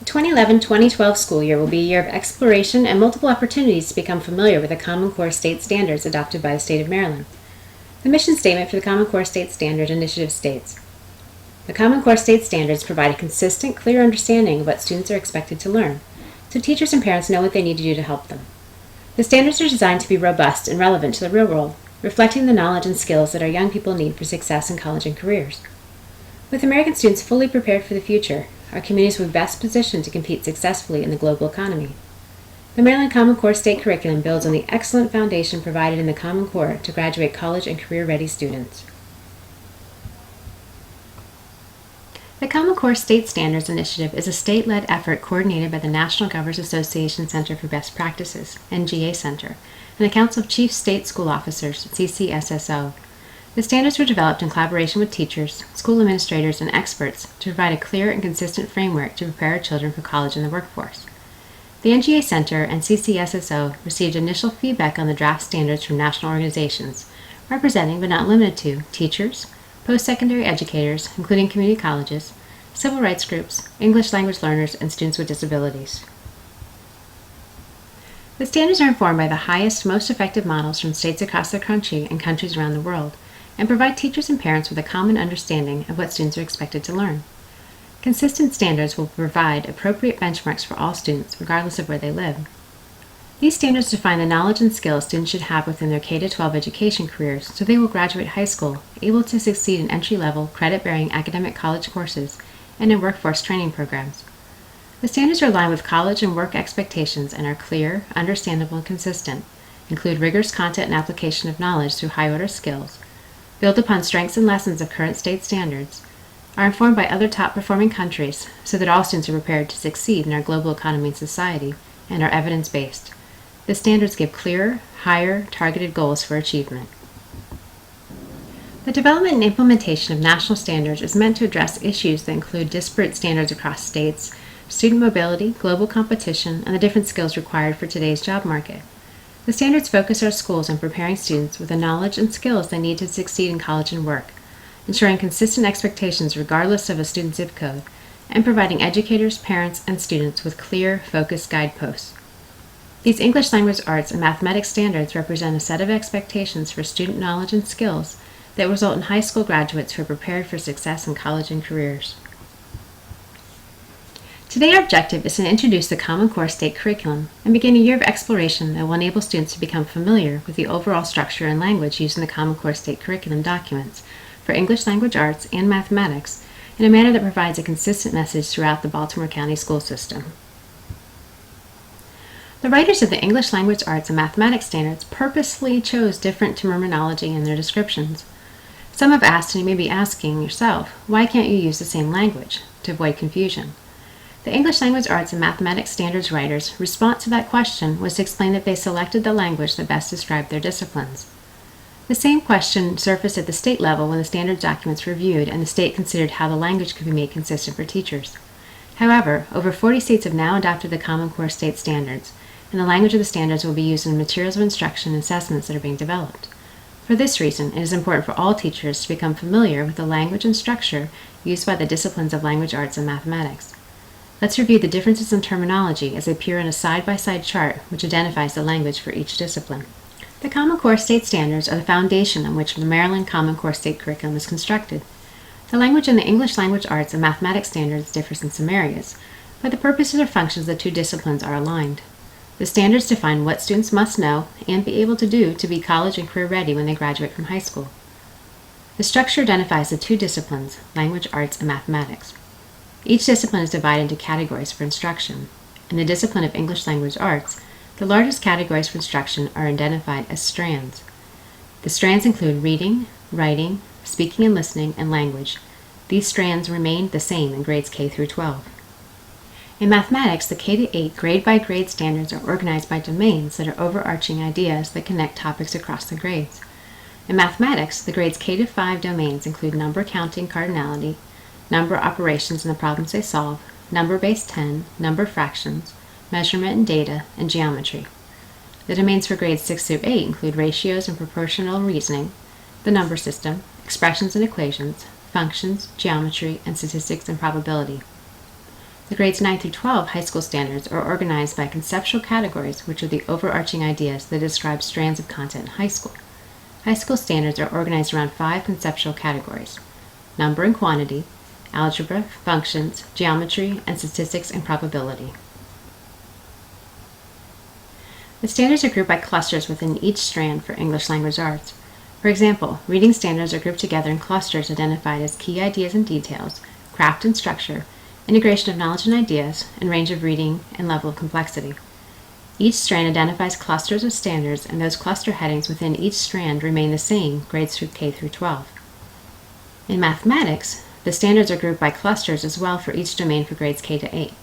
2011-2012 school year will be a year of exploration and multiple opportunities to become familiar with the Common Core state standards adopted by the state of Maryland. The mission statement for the Common Core State Standard Initiative states, "The Common Core state standards provide a consistent, clear understanding of what students are expected to learn, so teachers and parents know what they need to do to help them. The standards are designed to be robust and relevant to the real world, reflecting the knowledge and skills that our young people need for success in college and careers. With American students fully prepared for the future, our communities will be best positioned to compete successfully in the global economy. The Maryland Common Core State Curriculum builds on the excellent foundation provided in the Common Core to graduate college and career-ready students." The Common Core State Standards Initiative is a state-led effort coordinated by the National Governors Association Center for Best Practices, NGA Center, and the Council of Chief State School Officers, CCSSO. The standards were developed in collaboration with teachers, school administrators, and experts to provide a clear and consistent framework to prepare our children for college and the workforce. The NGA Center and CCSSO received initial feedback on the draft standards from national organizations, representing but not limited to teachers, post-secondary educators, including community colleges, civil rights groups, English language learners, and students with disabilities. The standards are informed by the highest, most effective models from states across the country and countries around the world, and provide teachers and parents with a common understanding of what students are expected to learn. Consistent standards will provide appropriate benchmarks for all students, regardless of where they live. These standards define the knowledge and skills students should have within their K-12 education careers, so they will graduate high school able to succeed in entry-level, credit-bearing academic college courses and in workforce training programs. The standards are aligned with college and work expectations and are clear, understandable, and consistent, include rigorous content and application of knowledge through high-order skills, build upon strengths and lessons of current state standards, are informed by other top-performing countries so that all students are prepared to succeed in our global economy and society, and are evidence-based. The standards give clearer, higher, targeted goals for achievement. The development and implementation of national standards is meant to address issues that include disparate standards across states, student mobility, global competition, and the different skills required for today's job market. The standards focus our schools on preparing students with the knowledge and skills they need to succeed in college and work, ensuring consistent expectations regardless of a student's zip code, and providing educators, parents, and students with clear, focused guideposts. These English language arts and mathematics standards represent a set of expectations for student knowledge and skills that result in high school graduates who are prepared for success in college and careers. Today our objective is to introduce the Common Core State Curriculum and begin a year of exploration that will enable students to become familiar with the overall structure and language used in the Common Core State Curriculum documents for English language arts and mathematics in a manner that provides a consistent message throughout the Baltimore County school system. The writers of the English language arts and mathematics standards purposely chose different terminology in their descriptions. Some have asked, and you may be asking yourself, why can't you use the same language to avoid confusion? The English language arts and mathematics standards writers' response to that question was to explain that they selected the language that best described their disciplines. The same question surfaced at the state level when the standards documents were reviewed and the state considered how the language could be made consistent for teachers. However, over 40 states have now adopted the Common Core State Standards, and the language of the standards will be used in materials of instruction and assessments that are being developed. For this reason, it is important for all teachers to become familiar with the language and structure used by the disciplines of language arts and mathematics. Let's review the differences in terminology as they appear in a side-by-side chart which identifies the language for each discipline. The Common Core State Standards are the foundation on which the Maryland Common Core State Curriculum is constructed. The language in the English language arts and mathematics standards differs in some areas, but the purposes or functions of the two disciplines are aligned. The standards define what students must know and be able to do to be college and career ready when they graduate from high school. The structure identifies the two disciplines, language arts and mathematics. Each discipline is divided into categories for instruction. In the discipline of English language arts, the largest categories for instruction are identified as strands. The strands include reading, writing, speaking and listening, and language. These strands remain the same in grades K through 12. In mathematics, the K-8 grade-by-grade standards are organized by domains that are overarching ideas that connect topics across the grades. In mathematics, the grades K-5 domains include number counting cardinality, number operations and the problems they solve, number base 10, number fractions, measurement and data, and geometry. The domains for grades 6 through 8 include ratios and proportional reasoning, the number system, expressions and equations, functions, geometry, and statistics and probability. The grades 9 through 12 high school standards are organized by conceptual categories, which are the overarching ideas that describe strands of content in high school. High school standards are organized around 5 conceptual categories: number and quantity, algebra, functions, geometry, and statistics and probability. The standards are grouped by clusters within each strand for English language arts. For example, reading standards are grouped together in clusters identified as key ideas and details, craft and structure, integration of knowledge and ideas, and range of reading and level of complexity. Each strand identifies clusters of standards, and those cluster headings within each strand remain the same, grades through K through 12. In mathematics, the standards are grouped by clusters as well for each domain for grades K to 8.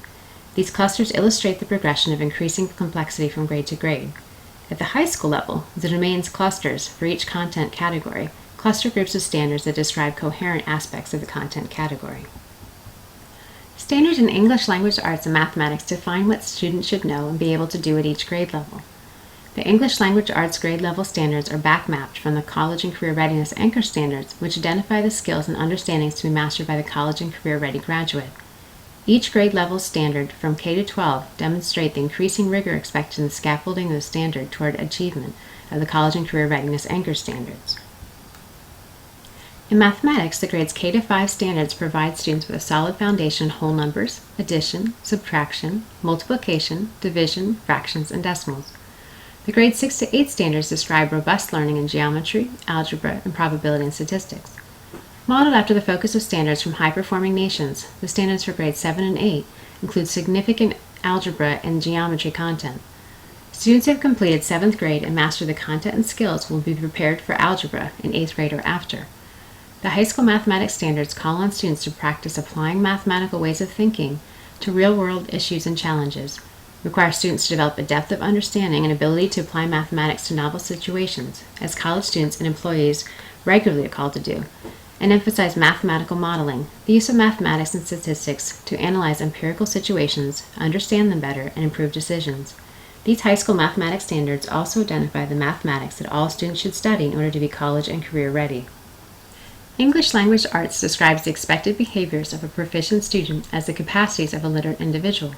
These clusters illustrate the progression of increasing complexity from grade to grade. At the high school level, the domains clusters for each content category cluster groups of standards that describe coherent aspects of the content category. Standards in English language arts and mathematics define what students should know and be able to do at each grade level. The English language arts grade level standards are backmapped from the college and career readiness anchor standards, which identify the skills and understandings to be mastered by the college and career ready graduate. Each grade level standard from K to 12 demonstrate the increasing rigor expected in the scaffolding of the standard toward achievement of the college and career readiness anchor standards. In mathematics, the grades K to 5 standards provide students with a solid foundation in whole numbers, addition, subtraction, multiplication, division, fractions, and decimals. The grades 6 to 8 standards describe robust learning in geometry, algebra, and probability and statistics. Modeled after the focus of standards from high-performing nations, the standards for grades 7 and 8 include significant algebra and geometry content. Students who have completed 7th grade and mastered the content and skills will be prepared for algebra in 8th grade or after. The high school mathematics standards call on students to practice applying mathematical ways of thinking to real-world issues and challenges, require students to develop a depth of understanding and ability to apply mathematics to novel situations, as college students and employees regularly are called to do, and emphasize mathematical modeling, the use of mathematics and statistics to analyze empirical situations, understand them better, and improve decisions. These high school mathematics standards also identify the mathematics that all students should study in order to be college and career ready. English language arts describes the expected behaviors of a proficient student as the capacities of a literate individual.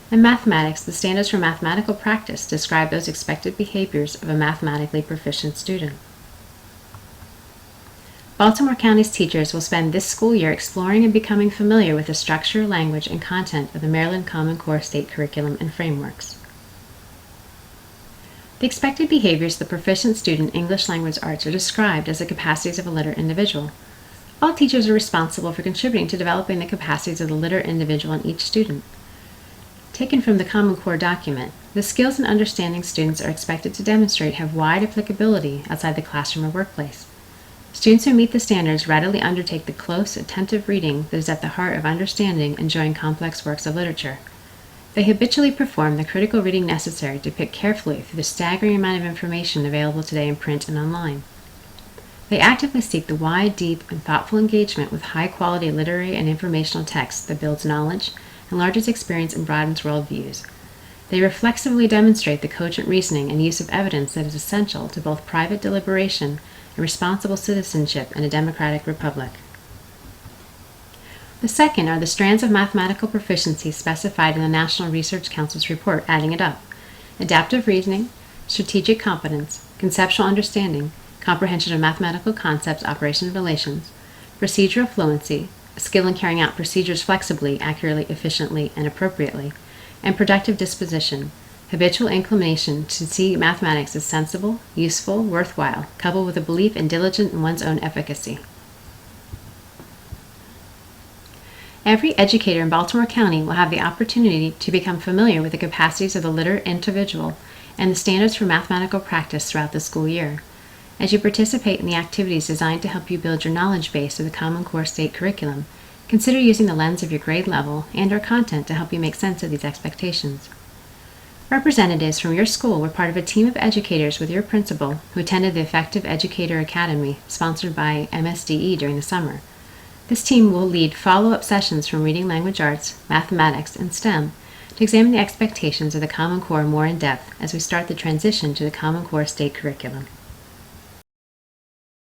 In mathematics, the standards for mathematical practice describe those expected behaviors of a mathematically proficient student. Baltimore County's teachers will spend this school year exploring and becoming familiar with the structure, language, and content of the Maryland Common Core state curriculum and frameworks. The expected behaviors of the proficient student in English language arts are described as the capacities of a literate individual. All teachers are responsible for contributing to developing the capacities of the literate individual in each student. Taken from the Common Core document, the skills and understandings students are expected to demonstrate have wide applicability outside the classroom or workplace. Students who meet the standards readily undertake the close, attentive reading that is at the heart of understanding and enjoying complex works of literature. They habitually perform the critical reading necessary to pick carefully through the staggering amount of information available today in print and online. They actively seek the wide, deep, and thoughtful engagement with high-quality literary and informational text that builds knowledge, enlarges experience, and broadens worldviews. They reflexively demonstrate the cogent reasoning and use of evidence that is essential to both private deliberation and responsible citizenship in a democratic republic. The second are the strands of mathematical proficiency specified in the National Research Council's report, Adding It Up: adaptive reasoning, strategic competence, conceptual understanding, comprehension of mathematical concepts, operation and relations, procedural fluency, skill in carrying out procedures flexibly, accurately, efficiently, and appropriately, and productive disposition, habitual inclination to see mathematics as sensible, useful, worthwhile, coupled with a belief in diligence in one's own efficacy. Every educator in Baltimore County will have the opportunity to become familiar with the capacities of the literate individual and the standards for mathematical practice throughout the school year. As you participate in the activities designed to help you build your knowledge base of the Common Core state curriculum, consider using the lens of your grade level and/or content to help you make sense of these expectations. Representatives from your school were part of a team of educators with your principal who attended the Effective Educator Academy sponsored by MSDE during the summer. This team will lead follow-up sessions from reading language arts, mathematics, and STEM to examine the expectations of the Common Core more in depth as we start the transition to the Common Core state curriculum.